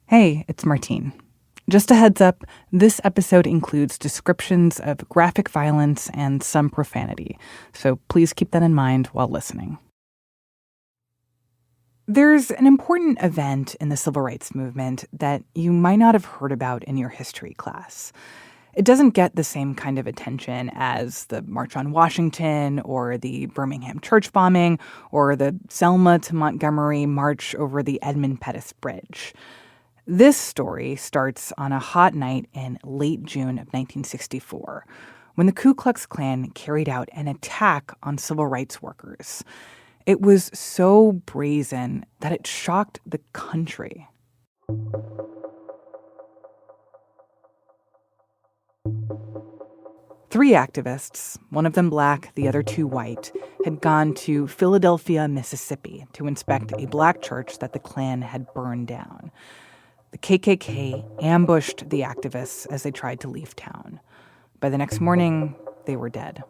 Hey, it's Martine. Just a heads up, this episode includes descriptions of graphic violence and some profanity, so please keep that in mind while listening. There's an important event in the civil rights movement that you might not have heard about in your history class. It doesn't get the same kind of attention as the March on Washington or the Birmingham church bombing or the Selma to Montgomery march over the Edmund Pettus Bridge. This story starts on a hot night in late June of 1964, when the Ku Klux Klan carried out an attack on civil rights workers. It was so brazen that it shocked the country. Three activists, one of them black, the other two white, had gone to Philadelphia, Mississippi to inspect a black church that the Klan had burned down. The KKK ambushed the activists as they tried to leave town. By the next morning, they were dead.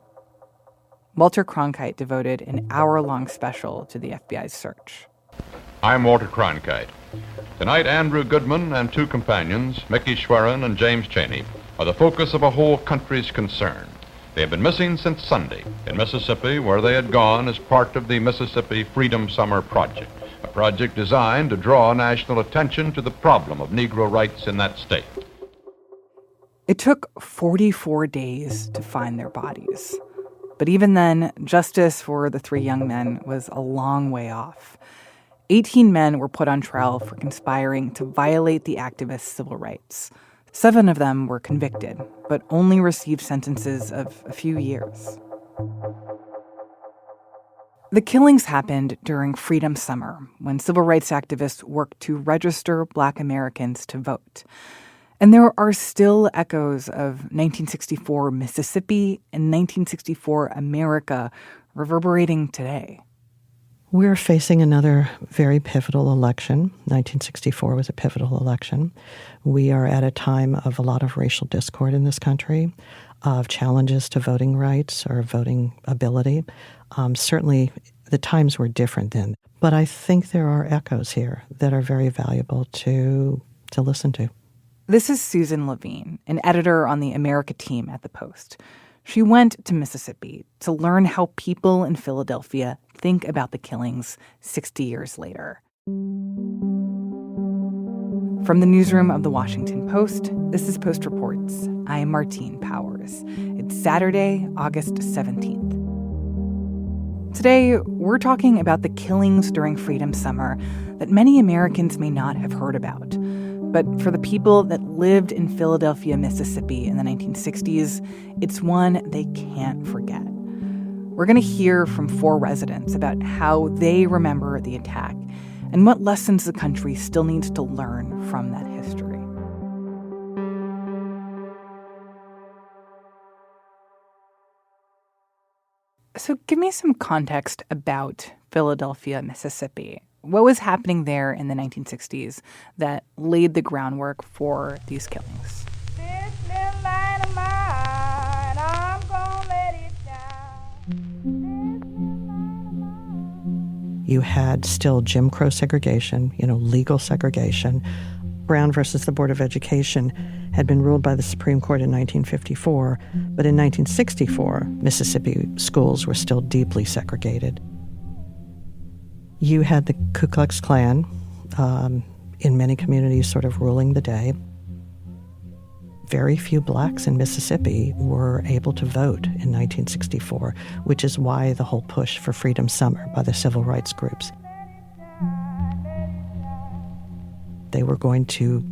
Walter Cronkite devoted an hour-long special to the FBI's search. I'm Walter Cronkite. Tonight, Andrew Goodman and two companions, Mickey Schwerin and James Cheney, are the focus of a whole country's concern. They have been missing since Sunday in Mississippi, where they had gone as part of the Mississippi Freedom Summer Project, a project designed to draw national attention to the problem of Negro rights in that state. It took 44 days to find their bodies. But even then, justice for the three young men was a long way off. 18 men were put on trial for conspiring to violate the activists' civil rights. 7 of them were convicted, but only received sentences of a few years. The killings happened during Freedom Summer, when civil rights activists worked to register Black Americans to vote. And there are still echoes of 1964 Mississippi and 1964 America reverberating today. We're facing another very pivotal election. 1964 was a pivotal election. We are at a time of a lot of racial discord in this country, of challenges to voting rights or voting ability. Certainly, the times were different then. But I think there are echoes here that are very valuable to listen to. This is Susan Levine, an editor on the America team at The Post. She went to Mississippi to learn how people in Philadelphia think about the killings 60 years later. From the newsroom of The Washington Post, this is Post Reports. I am Martine Powers. It's Saturday, August 17th. Today, we're talking about the killings during Freedom Summer that many Americans may not have heard about. But for the people that lived in Philadelphia, Mississippi in the 1960s, it's one they can't forget. We're going to hear from 4 residents about how they remember the attack and what lessons the country still needs to learn from that history. So give me some context about Philadelphia, Mississippi. What was happening there in the 1960s that laid the groundwork for these killings? This little line of mine, I'm gonna let it down. You had still Jim Crow segregation, legal segregation. Brown versus the Board of Education had been ruled by the Supreme Court in 1954, but in 1964, Mississippi schools were still deeply segregated. You had the Ku Klux Klan in many communities sort of ruling the day. Very few blacks in Mississippi were able to vote in 1964, which is why the whole push for Freedom Summer by the civil rights groups. They were going to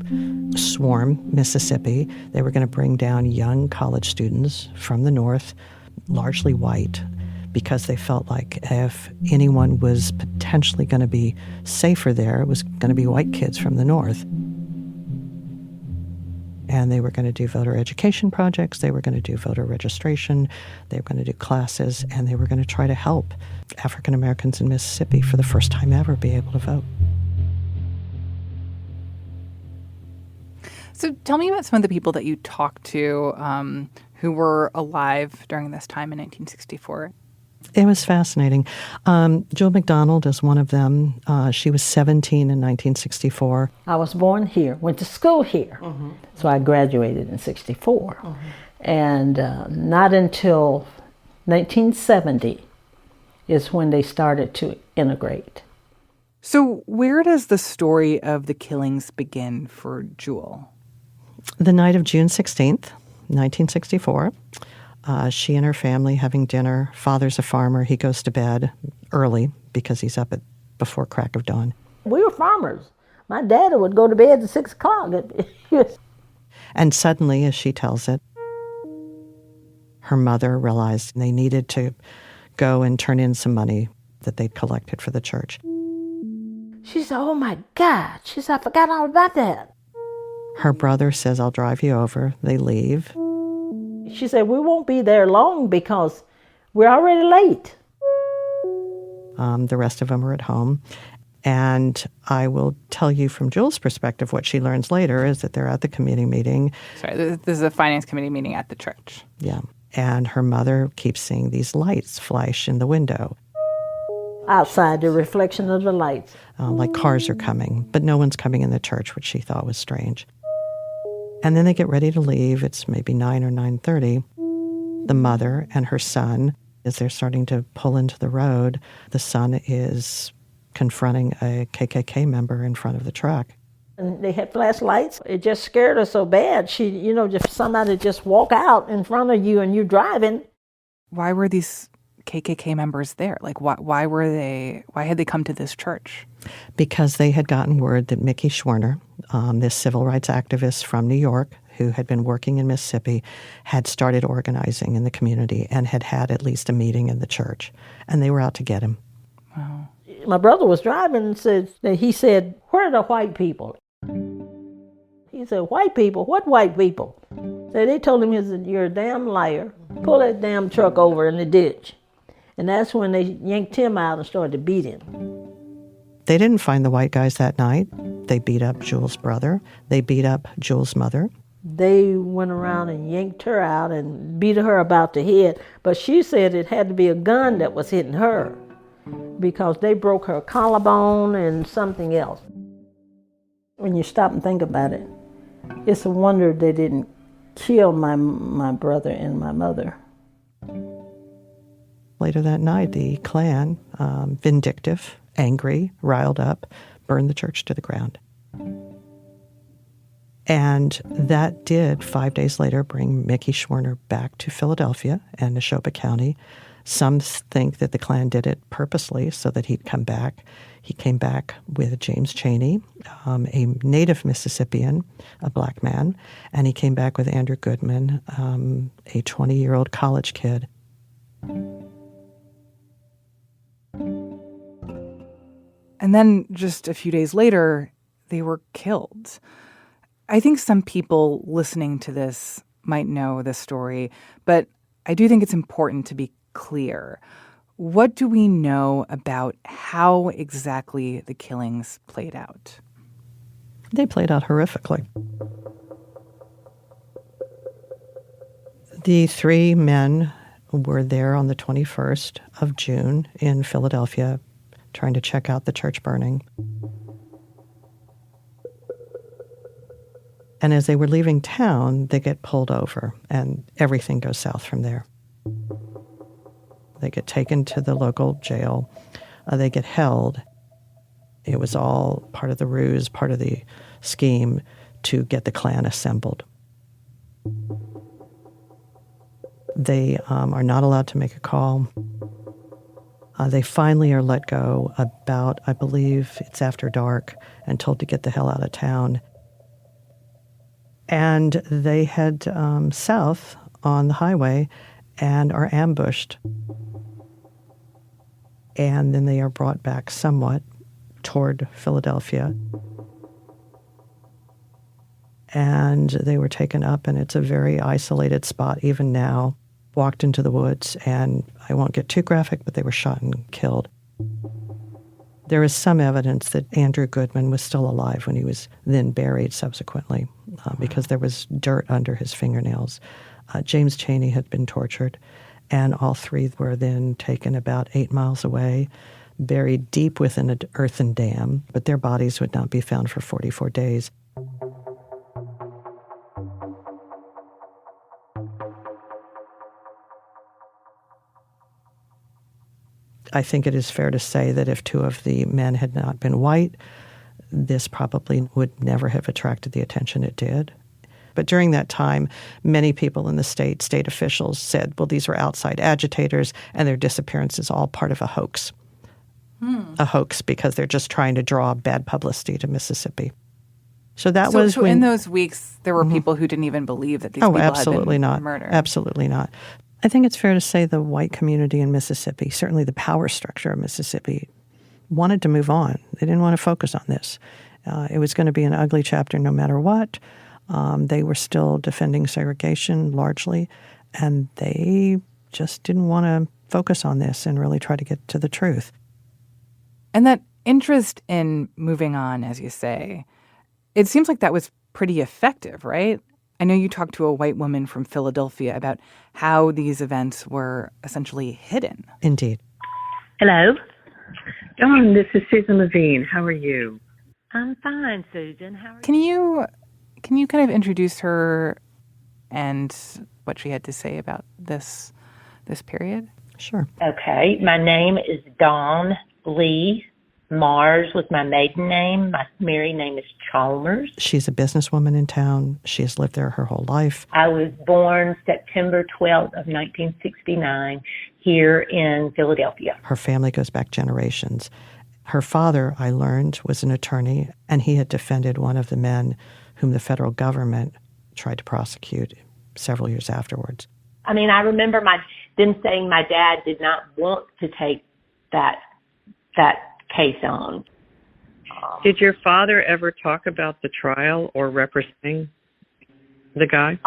swarm Mississippi. They were going to bring down young college students from the North, largely white, because they felt like if anyone was potentially going to be safer there, it was going to be white kids from the North. And they were going to do voter education projects, they were going to do voter registration, they were going to do classes, and they were going to try to help African Americans in Mississippi for the first time ever be able to vote. So tell me about some of the people that you talked to who were alive during this time in 1964. It was fascinating. Jewel McDonald is one of them. She was 17 in 1964. I was born here, went to school here, so I graduated in 64. And not until 1970 is when they started to integrate. So where does the story of the killings begin for Jewel? The night of June 16th, 1964, she and her family having dinner. Father's a farmer. He goes to bed early because he's up before crack of dawn. We were farmers. My dad would go to bed at 6 o'clock. And suddenly, as she tells it, her mother realized they needed to go and turn in some money that they'd collected for the church. She said, oh my God. She said, I forgot all about that. Her brother says, I'll drive you over. They leave. She said, we won't be there long because we're already late. The rest of them are at home. And I will tell you from Jewel's perspective, what she learns later is that they're at the committee meeting. Sorry, this is a finance committee meeting at the church. Yeah. And her mother keeps seeing these lights flash in the window. Outside, the reflection of the lights. Like cars are coming, but no one's coming in the church, which she thought was strange. And then they get ready to leave. It's maybe 9 or 9:30. The mother and her son, as they're starting to pull into the road, the son is confronting a KKK member in front of the truck. And they had flashlights. It just scared her so bad. She, just somebody just walk out in front of you and you're driving. Why were these KKK members there? Like, why had they come to this church? Because they had gotten word that Mickey Schwerner, this civil rights activist from New York who had been working in Mississippi, had started organizing in the community and had had at least a meeting in the church. And they were out to get him. Wow. My brother was driving and he said, where are the white people? He said, white people? What white people? So they told him, you're a damn liar. Pull that damn truck over in the ditch. And that's when they yanked him out and started to beat him. They didn't find the white guys that night. They beat up Jewel's brother. They beat up Jewel's mother. They went around and yanked her out and beat her about the head. But she said it had to be a gun that was hitting her because they broke her collarbone and something else. When you stop and think about it, it's a wonder they didn't kill my brother and my mother. Later that night, the Klan, vindictive, angry, riled up, burned the church to the ground. And that did, 5 days later, bring Mickey Schwerner back to Philadelphia and Neshoba County. Some think that the Klan did it purposely so that he'd come back. He came back with James Chaney, a native Mississippian, a black man, and he came back with Andrew Goodman, a 20-year-old college kid. And then just a few days later, they were killed. I think some people listening to this might know this story, but I do think it's important to be clear. What do we know about how exactly the killings played out? They played out horrifically. The three men were there on the 21st of June in Philadelphia trying to check out the church burning. And as they were leaving town, they get pulled over, and everything goes south from there. They get taken to the local jail. They get held. It was all part of the ruse, part of the scheme to get the Klan assembled. They are not allowed to make a call. They finally are let go about, I believe it's after dark, and told to get the hell out of town. And they head south on the highway and are ambushed. And then they are brought back somewhat toward Philadelphia. And they were taken up, and it's a very isolated spot even now. Walked into the woods, and I won't get too graphic, but they were shot and killed. There is some evidence that Andrew Goodman was still alive when he was then buried subsequently, because there was dirt under his fingernails. James Chaney had been tortured, And all three were then taken about 8 miles away, buried deep within an earthen dam, but their bodies would not be found for 44 days. I think it is fair to say that if two of the men had not been white, this probably would never have attracted the attention it did. But during that time, many people in the state officials said, well, these were outside agitators and their disappearance is all part of a hoax. A hoax because they're just trying to draw bad publicity to Mississippi. So in those weeks, there were people who didn't even believe that these people absolutely had been not. murdered. Absolutely not. I think it's fair to say the white community in Mississippi, certainly the power structure of Mississippi, wanted to move on. They didn't want to focus on this. It was going to be an ugly chapter no matter what. They were still defending segregation largely, and they just didn't want to focus on this and really try to get to the truth. And that interest in moving on, as you say, it seems like that was pretty effective, right? I know you talked to a white woman from Philadelphia about how these events were essentially hidden. Indeed. Hello. Dawn, this is Susan Levine. How are you? I'm fine, Susan. How are you? Can you kind of introduce her and what she had to say about this period? Sure. Okay. My name is Dawn Lee. Mars was my maiden name. My married name is Chalmers. She's a businesswoman in town. She has lived there her whole life. I was born September 12th of 1969 here in Philadelphia. Her family goes back generations. Her father, I learned, was an attorney, and he had defended one of the men whom the federal government tried to prosecute several years afterwards. I mean, I remember them saying my dad did not want to take that case on. Did your father ever talk about the trial or representing the guy?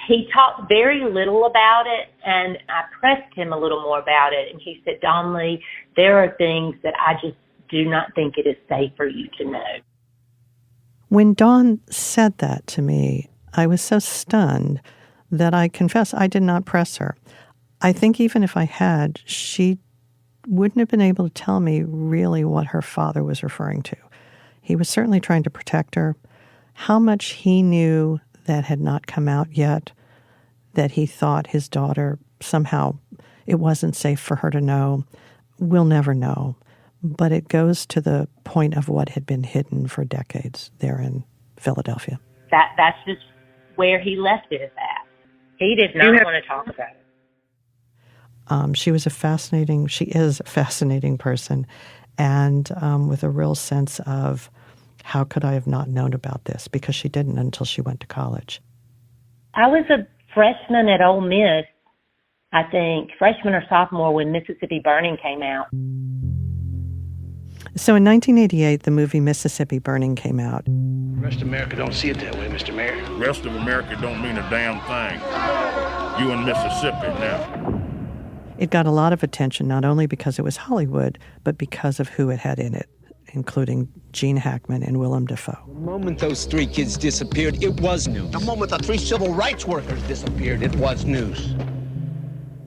He talked very little about it, and I pressed him a little more about it, and he said, Dawn Lee, there are things that I just do not think it is safe for you to know. When Dawn said that to me, I was so stunned that I confess I did not press her. I think even if I had, she wouldn't have been able to tell me really what her father was referring to. He was certainly trying to protect her. How much he knew that had not come out yet, that he thought his daughter somehow it wasn't safe for her to know, we'll never know. But it goes to the point of what had been hidden for decades there in Philadelphia. That's just where he left it at. He did not want to talk about it. She is a fascinating person, and with a real sense of how could I have not known about this, because she didn't until she went to college. I was a freshman at Ole Miss, I think, freshman or sophomore when Mississippi Burning came out. So in 1988, the movie Mississippi Burning came out. The rest of America don't see it that way, Mr. Mayor. The rest of America don't mean a damn thing. You in Mississippi now. It got a lot of attention, not only because it was Hollywood, but because of who it had in it, including Gene Hackman and Willem Dafoe. The moment those three kids disappeared, it was news. The moment the three civil rights workers disappeared, it was news.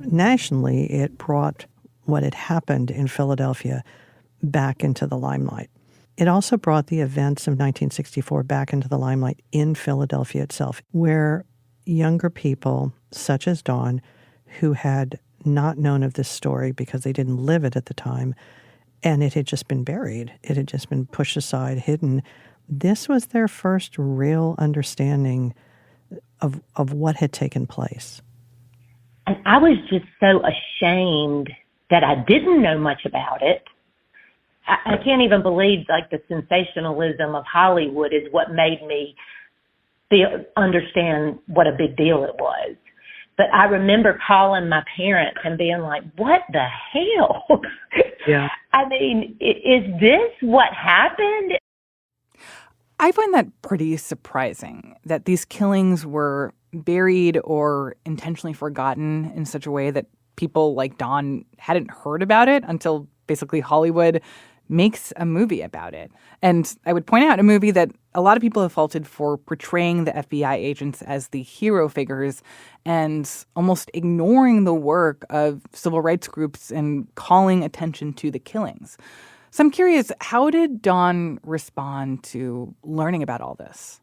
Nationally, it brought what had happened in Philadelphia back into the limelight. It also brought the events of 1964 back into the limelight in Philadelphia itself, where younger people, such as Dawn, who had not known of this story because they didn't live it at the time, and it had just been buried. It had just been pushed aside, hidden. This was their first real understanding of what had taken place. And I was just so ashamed that I didn't know much about it. I can't even believe, like, the sensationalism of Hollywood is what made me understand what a big deal it was. But I remember calling my parents and being like, what the hell? Yeah. I mean, is this what happened? I find that pretty surprising, that these killings were buried or intentionally forgotten in such a way that people like Dawn hadn't heard about it until basically Hollywood makes a movie about it. And I would point out a movie that a lot of people have faulted for portraying the FBI agents as the hero figures and almost ignoring the work of civil rights groups and calling attention to the killings. So I'm curious, how did Dawn respond to learning about all this?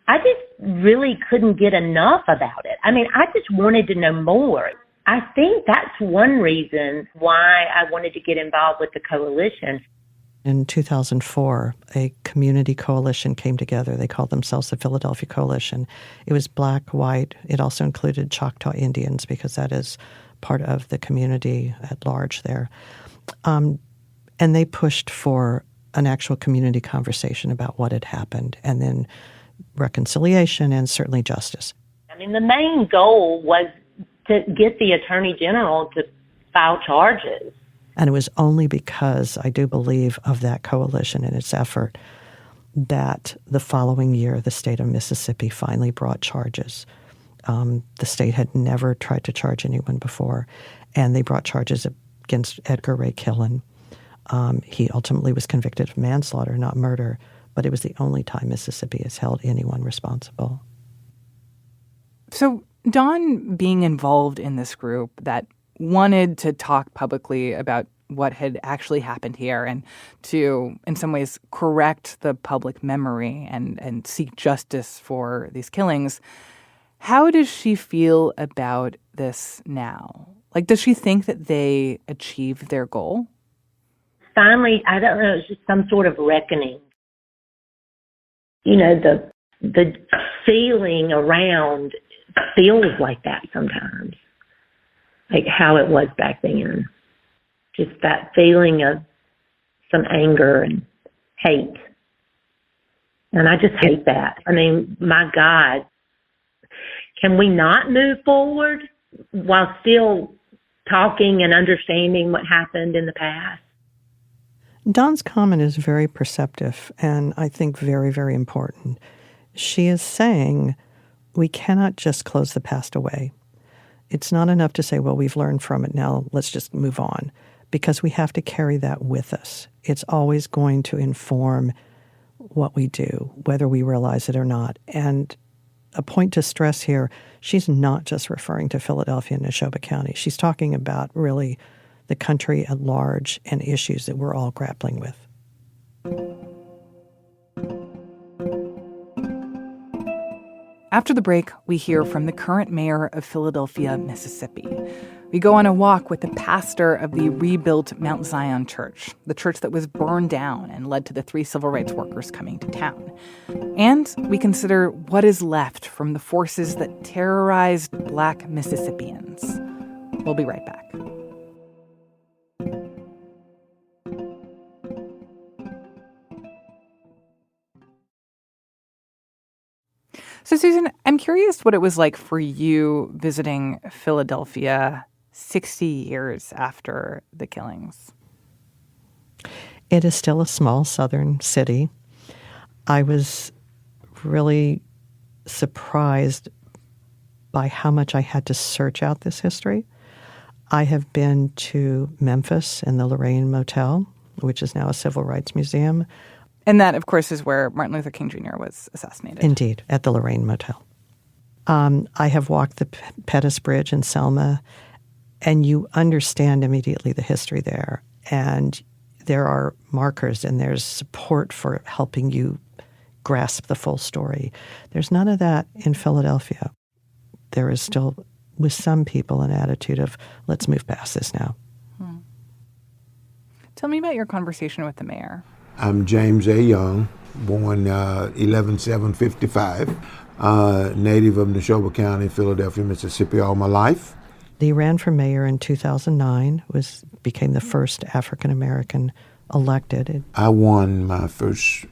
I just really couldn't get enough about it. I mean, I just wanted to know more. I think that's one reason why I wanted to get involved with the coalition. In 2004, a community coalition came together. They called themselves the Philadelphia Coalition. It was black, white. It also included Choctaw Indians because that is part of the community at large there. And they pushed for an actual community conversation about what had happened and then reconciliation and certainly justice. I mean, the main goal was to get the Attorney General to file charges. And it was only because, I do believe, of that coalition and its effort that the following year the state of Mississippi finally brought charges. The state had never tried to charge anyone before, and they brought charges against Edgar Ray Killen. He ultimately was convicted of manslaughter, not murder, but it was the only time Mississippi has held anyone responsible. So Dawn being involved in this group that wanted to talk publicly about what had actually happened here and to, in some ways, correct the public memory and seek justice for these killings, how does she feel about this now? Like, does she think that they achieved their goal? Finally, I don't know, it's just some sort of reckoning. You know, the feeling around feels like that sometimes, like how it was back then. Just that feeling of some anger and hate. And I just hate that. I mean, my God, can we not move forward while still talking and understanding what happened in the past? Dawn's comment is very perceptive and I think very, very important. She is saying we cannot just close the past away. It's not enough to say, well, we've learned from it, now let's just move on, because we have to carry that with us. It's always going to inform what we do, whether we realize it or not. And a point to stress here, she's not just referring to Philadelphia and Neshoba County. She's talking about really the country at large and issues that we're all grappling with. After the break, we hear from the current mayor of Philadelphia, Mississippi. We go on a walk with the pastor of the rebuilt Mount Zion Church, the church that was burned down and led to the 3 civil rights workers coming to town. And we consider what is left from the forces that terrorized Black Mississippians. We'll be right back. So, Susan, I'm curious what it was like for you visiting Philadelphia 60 years after the killings. It is still a small southern city. I was really surprised by how much I had to search out this history. I have been to Memphis and the Lorraine Motel, which is now a civil rights museum. And that, of course, is where Martin Luther King Jr. was assassinated. Indeed, at the Lorraine Motel. I have walked the Pettus Bridge in Selma, and you understand immediately the history there. And there are markers and there's support for helping you grasp the full story. There's none of that in Philadelphia. There is still, with some people, an attitude of, let's move past this now. Tell me about your conversation with the mayor. I'm James A. Young, born 11/7/55, native of Neshoba County, Philadelphia, Mississippi, all my life. He ran for mayor in 2009, became the first African-American elected. I won my first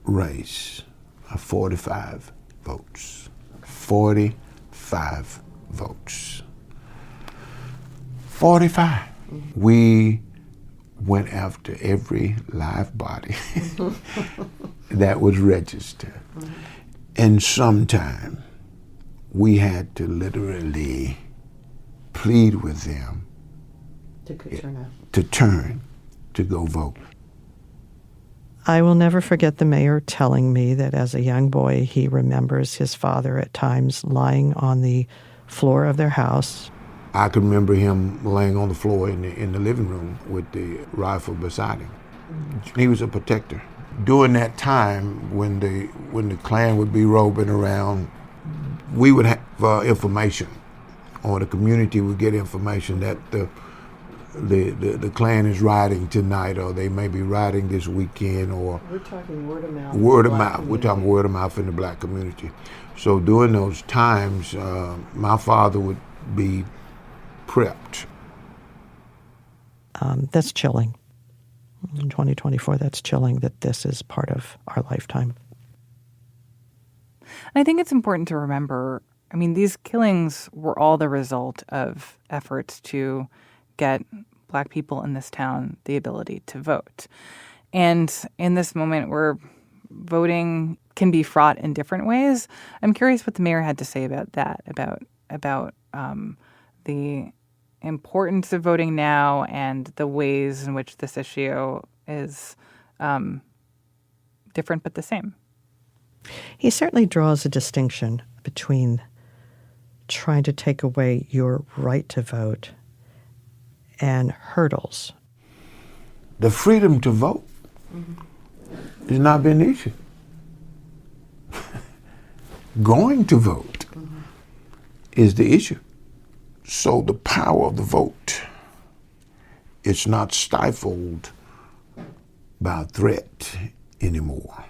race by 45 votes. 45 votes. 45. We went after every live body that was registered. And sometime we had to literally plead with them to turn to go vote. I will never forget the mayor telling me that as a young boy, he remembers his father at times lying on the floor of their house. I can remember him laying on the floor in the living room with the rifle beside him. He was a protector. During that time, when the Klan would be roving around, we would have information, or the community would get information that the Klan is riding tonight, or they may be riding this weekend, or we're talking word of mouth. Word of mouth. We're talking word of mouth in the black community. So during those times, my father would be prepped. That's chilling. In 2024, that's chilling that this is part of our lifetime. I think it's important to remember, I mean, these killings were all the result of efforts to get Black people in this town the ability to vote. And in this moment where voting can be fraught in different ways, I'm curious what the mayor had to say about that, about the importance of voting now and the ways in which this issue is different but the same. He certainly draws a distinction between trying to take away your right to vote and hurdles. The freedom to vote has not been an issue. Going to vote is the issue. So the power of the vote, it's not stifled by threat anymore.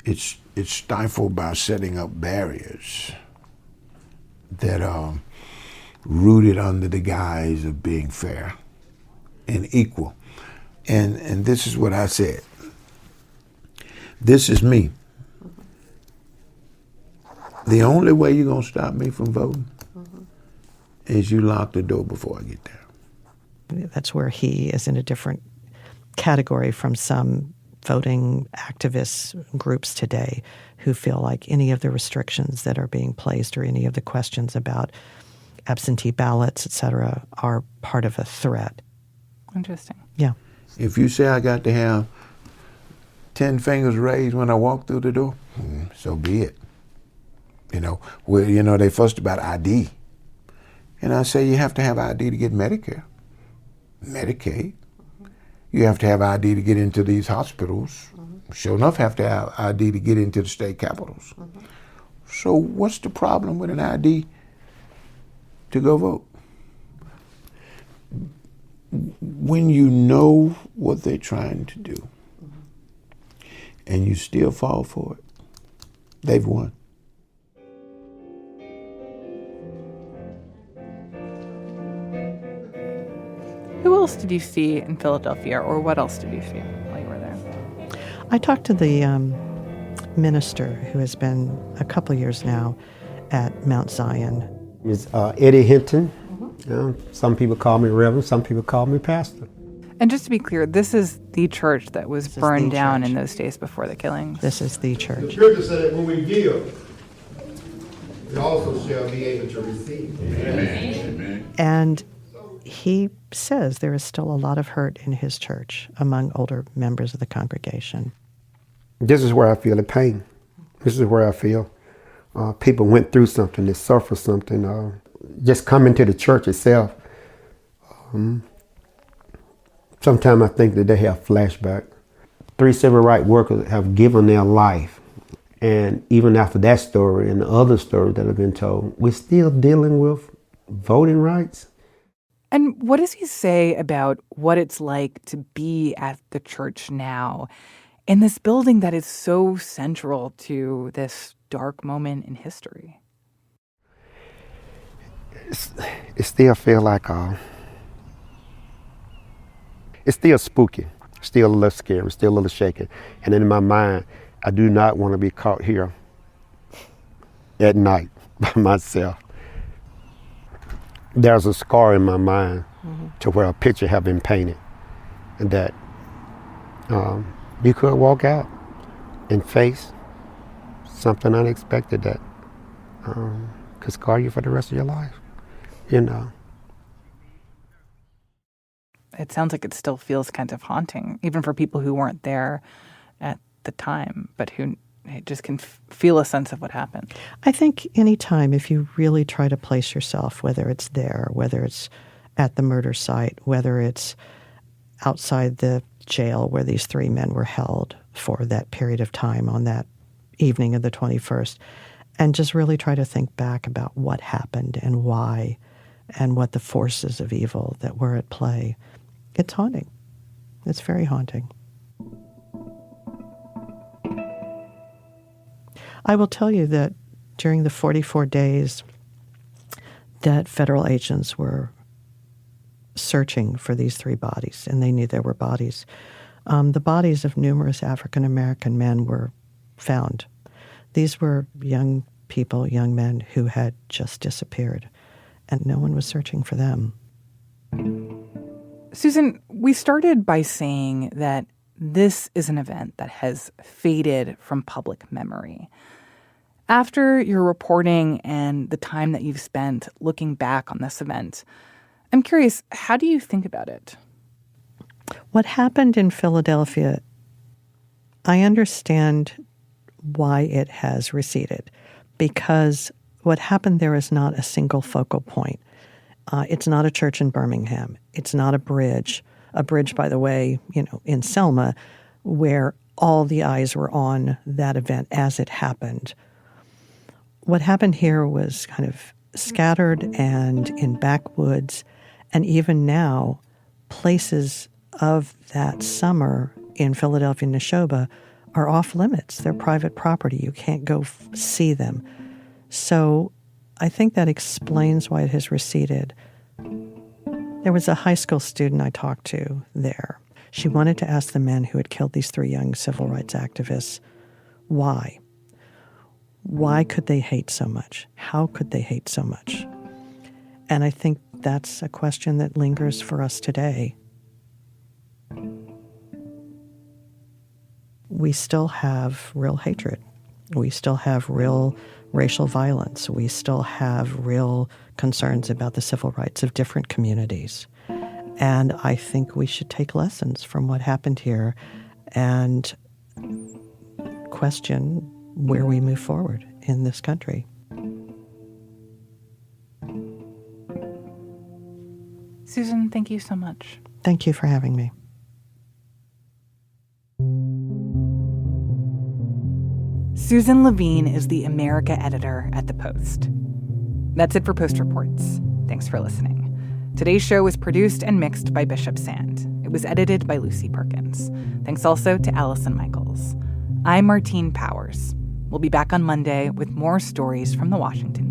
It's stifled by setting up barriers that are rooted under the guise of being fair and equal. And this is what I said. This is me. The only way you're going to stop me from voting is you lock the door before I get there. That's where he is in a different category from some voting activist groups today who feel like any of the restrictions that are being placed or any of the questions about absentee ballots, et cetera, are part of a threat. Interesting. Yeah. If you say I got to have 10 fingers raised when I walk through the door, so be it. They fussed about ID. And I say you have to have ID to get Medicare, Medicaid. You have to have ID to get into these hospitals. Sure enough, have to have ID to get into the state capitals. So what's the problem with an ID to go vote? When you know what they're trying to do and you still fall for it, they've won. Who else did you see in Philadelphia, or what else did you see while you were there? I talked to the minister who has been a couple years now at Mount Zion. It's Eddie Hinton. Some people call me Reverend, some people call me Pastor. And just to be clear, this is the church that was burned down in those days before the killings. This is the church. The scripture said when we give, we also shall be able to receive. Amen. And he says there is still a lot of hurt in his church among older members of the congregation. This is where I feel the pain. This is where I feel people went through something, they suffered something. Just coming to the church itself, sometimes I think that they have flashback. 3 civil rights workers have given their life. And even after that story and the other stories that have been told, we're still dealing with voting rights. And what does he say about what it's like to be at the church now in this building that is so central to this dark moment in history? It still feels like it's still spooky, still a little scary, still a little shaky. And in my mind, I do not want to be caught here at night by myself. There's a scar in my mind to where a picture have been painted, and that you could walk out and face something unexpected that could scar you for the rest of your life, it sounds like it still feels kind of haunting, even for people who weren't there at the time, but who just can feel a sense of what happened. I think any time, if you really try to place yourself, whether it's there, whether it's at the murder site, whether it's outside the jail where these three men were held for that period of time on that evening of the 21st, and just really try to think back about what happened and why and what the forces of evil that were at play. It's haunting. It's very haunting. I will tell you that during the 44 days that federal agents were searching for these three bodies, and they knew there were bodies, the bodies of numerous African-American men were found. These were young people, young men who had just disappeared, and no one was searching for them. Susan, we started by saying that this is an event that has faded from public memory. After your reporting and the time that you've spent looking back on this event, I'm curious, how do you think about it? What happened in Philadelphia, I understand why it has receded, because what happened there is not a single focal point. It's not a church in Birmingham. It's not a bridge, by the way, in Selma, where all the eyes were on that event as it happened. What happened here was kind of scattered and in backwoods, and even now, places of that summer in Philadelphia and Neshoba are off limits. They're private property. You can't go see them. So I think that explains why it has receded. There was a high school student I talked to there. She wanted to ask the men who had killed these three young civil rights activists, why? Why could they hate so much? How could they hate so much? And I think that's a question that lingers for us today. We still have real hatred. We still have real racial violence. We still have real concerns about the civil rights of different communities. And I think we should take lessons from what happened here and question where we move forward in this country. Susan, thank you so much. Thank you for having me. Susan Levine is the America editor at The Post. That's it for Post Reports. Thanks for listening. Today's show was produced and mixed by Bishop Sand. It was edited by Lucy Perkins. Thanks also to Allison Michaels. I'm Martine Powers. We'll be back on Monday with more stories from the Washington